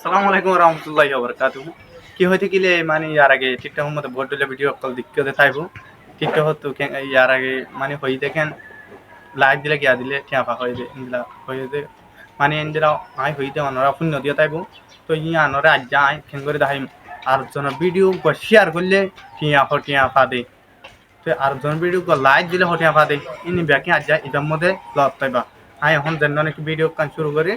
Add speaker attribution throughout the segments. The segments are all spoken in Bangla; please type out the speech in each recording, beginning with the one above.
Speaker 1: সালামু আলাইকুম রহমতুল্লাহি ওবরকাতুহু কি হইতে গেলে মানে ইয়ার আগে টিকটকের মধ্যে ভোট দিলে ভিডিও কল দিতে থাকবো টিকটক হতো ইয়ার আগে মানে হই দেখেন লাইভ দিলে গিয়া দিলে ঠিয়াফা হয়ে দে ইন্দিলা হয়ে দে মানে ইন্দিরা আই হইতে অনরা শূন্য দিয়ে থাকবো তো ই আনরে আজ আই ফেন করে দেখাইম আর জনের ভিডিও শেয়ার করলে টিয়াফা দে তো আর জন ভিডিও লাইক দিলে টিয়াফা দে ইনি ব্যাকে আজ এটার মধ্যে লব তাইবা আই এখন যেন অনেক ভিডিও কান শুরু করি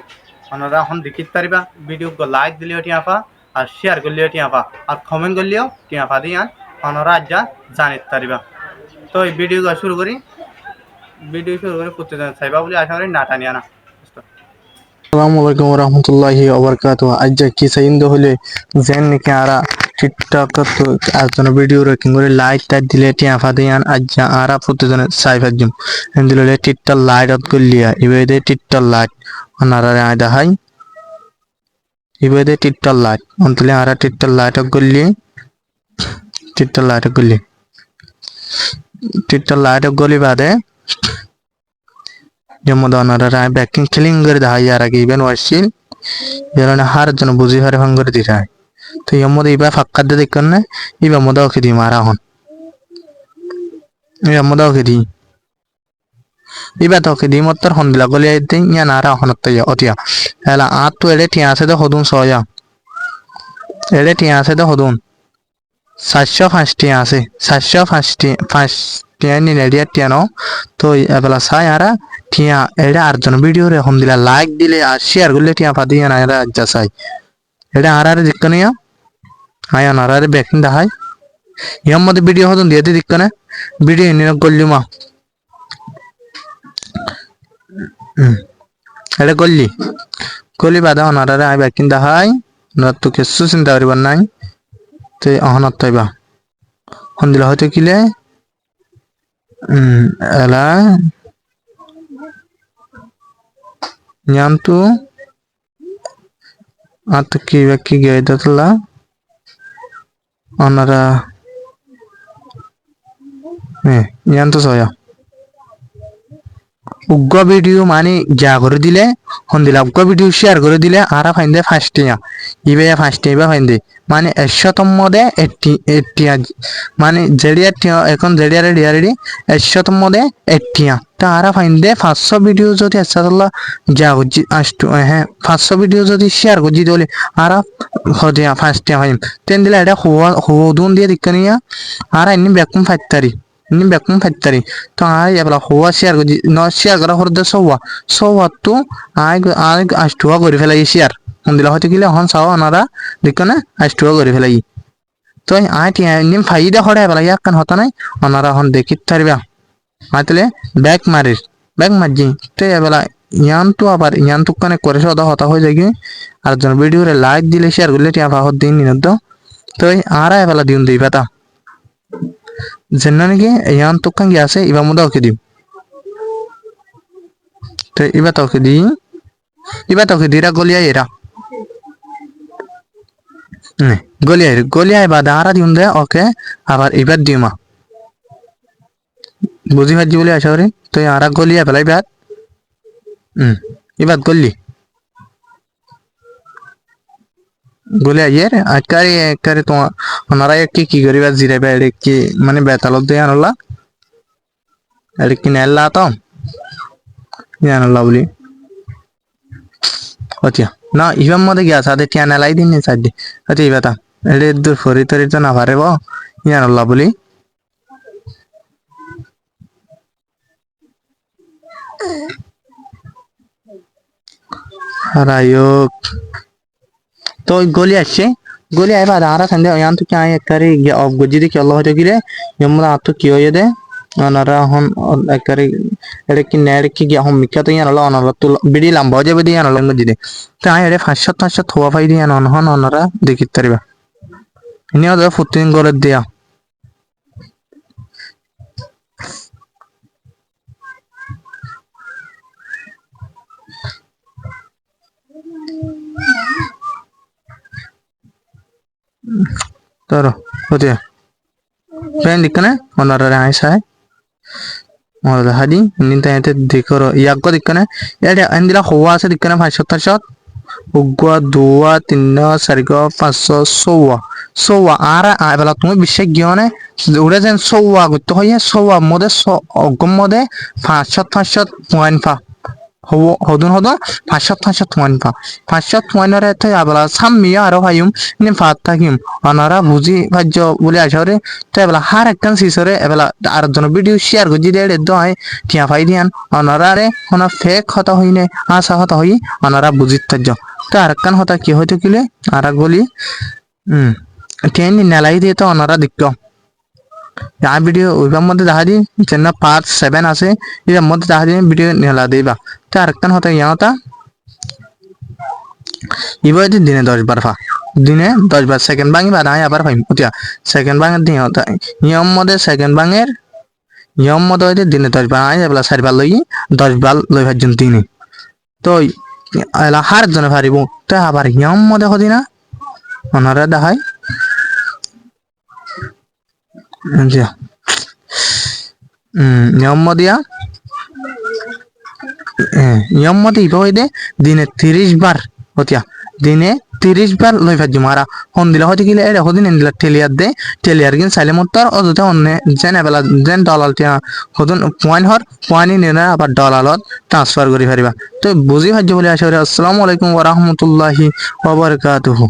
Speaker 1: ওনারা এখন দেখিতে পারিবা ভিডিও লাইক দিলেও টিয়াফা আর শেয়ার করলেও টিয়াফা আর কমেন্ট করলেও টিয়াফা দিয়ে ওনারা আজ জানিতে পারিবা তো এই ভিডিও শুরু করি প্রতিদিন চাইবা বলে আশা করি না টানিয়া না
Speaker 2: আসসালামু আলাইকুম রহমতুল্লাহি ওবরকাতুহু আজ কি সাইন্দ হলে যেন নাকি আরা টিকটক তো আজನ ভিডিও রেকর্ডিং করে লাইক টাইট দিলে টিয়া ফাদিয়ান আজ আরা প্রতিদিন সাইফাজুম দিলে টিকটক লাইট অত করলিয়া ইবেদে টিকটক লাইট অনারা আয়দা হাই ইবেদে টিকটক লাইট অন্তলে আরা টিকটক লাইট অত করলি টিকটক লাইট অত গলি বাদে জমদানারা ব্যাকিং ক্লিং করে দেয় আর আগে ইভেন ওয়ার্সিল যেন হার জন্য বুঝি হারে ভাঙ করে দিতে হয় তো ইমদ ইবা ফাক্কা দে দেখেন না ইবা মদা ওকে দি মারা হন ইবা মদা ওকে দি ইবা তো ওকে দি মত্তর হন বিলা গলি আইতে ইয়া নারা হন অতিয়া অতিয়া এলা আ তো এডে টিয়া আছে তো হদুন সয়া এডে টিয়া আছে তো হদুন 705 টিয়া আছে 705 টিয়া নি রেডিয়া টিয়া নো তো এবেলা সাই আরা টিয়া এডে আরজন ভিডিও রে হম দিলা লাইক দিলে আর শেয়ার করলে টিয়া ফাদিয়া না এরা আজ্জা সাই এডে আরারে দিক্কনিয়া আয়া নারারে ব্যাকিং দাহাই ইয়ার মধ্যে ভিডিও হদুন দিয়ে দিক্কনে ভিডিও ইনি গল্লিমা এডে গল্লি বাদা নারারে আই ব্যাকিং দাহাই না তো কিছু চিন্তা করিবার নাই তো অহনত তাইবা হন দিলা হয়তো কিলে এলা nyantu atau ki gaya datla onara nyantu soya উগ্র ভিডিও মানে যা করে দিলে হন দিলা উগ্র ভিডিও শেয়ার করে দিলে আরা ফাইন্দে ফার্স্টিয়া ইবে ফার্স্টিয়া ইবা ফাইন্দে মানে 100তম মধ্যে 80 মানে জেডিয়া এখন জেডিয়া রেডি 100তম মধ্যে 80 তা আরা ফাইন্দে 500 ভিডিও যদি আসাদুল্লাহ যা গজি আসতো হ্যাঁ 500 ভিডিও যদি শেয়ার গজি দলে আরা হদিয়া ফার্স্টিয়া ফাইম তেন দিলা এটা হুদুন দিয়ে দিকনিয়া আরা ইনি বেকুম ফাইতারি ini bekung factory to ay abla huwa share go no share kara horde sowa to ay ashtua gori felai share hondila hote gile hon sawa anara dikone ashtua gori felai to ay ti nim faida hore abla yakkan hota nai anara hon dekit tarba matle back marji to abla yan to abar yan to kane kore soda hota hoy jagi ar jon video re like dile share gole ti aba hod din ni to ara abla diun dei pata জেন্নানিকে ইয়ান তোকান গিয়াছে ইবা মুদা ওকে দিম তো ইবা তোকে দিরা গলিয়া এরা গলিয়া বাদা আরা দিউন দে ওকে আবার ইবার দিমা বুঝি ভাজি বলে আশা করি তো আরা গলিয়া ফেলাই বাদ ইবাদ গলিয়া ইয়ের আকারে তো ওনারা কি করিবা জিরে বেড়ে কি মানে বেতালত দিয়ে আনলা এড়ে কি নেলা তো জানলা বলি আচ্ছা না ইভাম মধ্যে গিয়া সাথে টিয়া নেলাই দিন সাইডে আচ্ছা ইবাতা এড়ে দূর ফরি তরি তো না পারে বো জানলা বলি রায়ক তো গলি আসছে গলি আইবা আরা সন্ধ্যে ইয়ান তো কি আই একবারে অফ গজি দেখি আল্লাহ হয়তো গিরে আমরা আতো কি হয়ে দে অনারা হন একবারে এড়ে কি নেড়ে কি গিয়া হম মিকা তো ইয়ান আল্লাহ অনারা তো বিডি লম্বা যাবে দিয়ে আল্লাহ গজি দে তো আই এড়ে 500 থোয়া ফাই দিয়ে অন হন অনারা দেখি তারিবা ইনিও দা ফুটিং করে দিয়া Taro, oke. Pengen dikene, onorare aisa hai. और हदी निंता याते देखो रो याको दिक्कने यार अंदिला हुआ से दिक्कने 500 शॉट উগুয়া দুয়া তিনা চারিগুয়া পাঁচশো সৌয়া আর এবেলা তুমি বিশ্বে গিয়ে উড়ে যেন সৌয়া করতে হয় সৌয়া মধ্যে অগম মধ্যে পাঁচশত পয়েন্ট পা হদুন 500 পা 500 এতে আবেলা সাম্মিয়া আরো ভাইম নি ফাত থাকিম অনারা বুঝি ভাজ্য বলে আসরে তো এবেলা হার একখান সিসরে এবেলা আর জন ভিডিও শেয়ার করে দিয়ে দয় টিয়া ফাই দিয়ান অনারা রে হনা ফেক হতা হইনে আসা হতা হই অনারা বুঝিত থাকজ তো আর একখান হতা কি হয়তো কিলে আর বলি ট্রেন নেলাই দিয়ে তো অনারা দেখতো यहाँ वीडियो ওইবার মধ্যে দেখা দিই যেন পার্ট 7 আছে এর মধ্যে দেখা দিই ভিডিও নেলা দিবা তো আরেকটা হতে ইয়াটা এবার দিনে 10 বার ফা দিনে 10 বার সেকেন্ড ভাঙি বা নাই আবার ভাই ওতিয়া সেকেন্ড ভাঙের দিন হতা নিয়ম মধ্যে সেকেন্ড ভাঙের নিয়ম মধ্যে হইতে দিনে 10 বার আই এবলা 4 বার লই 10 বার লই ভাজন দিনে তো এলা হার জনে পারিব তো আবার নিয়ম মধ্যে হদি না ওনারা দেখায় আচ্ছা নিয়ম দিয়া নিয়ম মতে ইবা হইতে দিনে 30 বার হতিয়া দিনে 30 বার লই ফাজি মারা হন দিলা হতে গিলে এর হদিন এন্দিলা টেলিয়ার গিন সাইলে মত্তর অযথা অন্নে জেন এবেলা জেন ডলার টিয়া হদুন পয়েন্ট নিনা আবার ডলারত ট্রান্সফার করি পারিবা তো বুঝি ফাজি বলে আশা করি আসসালামু আলাইকুম ওয়া রাহমাতুল্লাহি ওয়া বারাকাতুহু।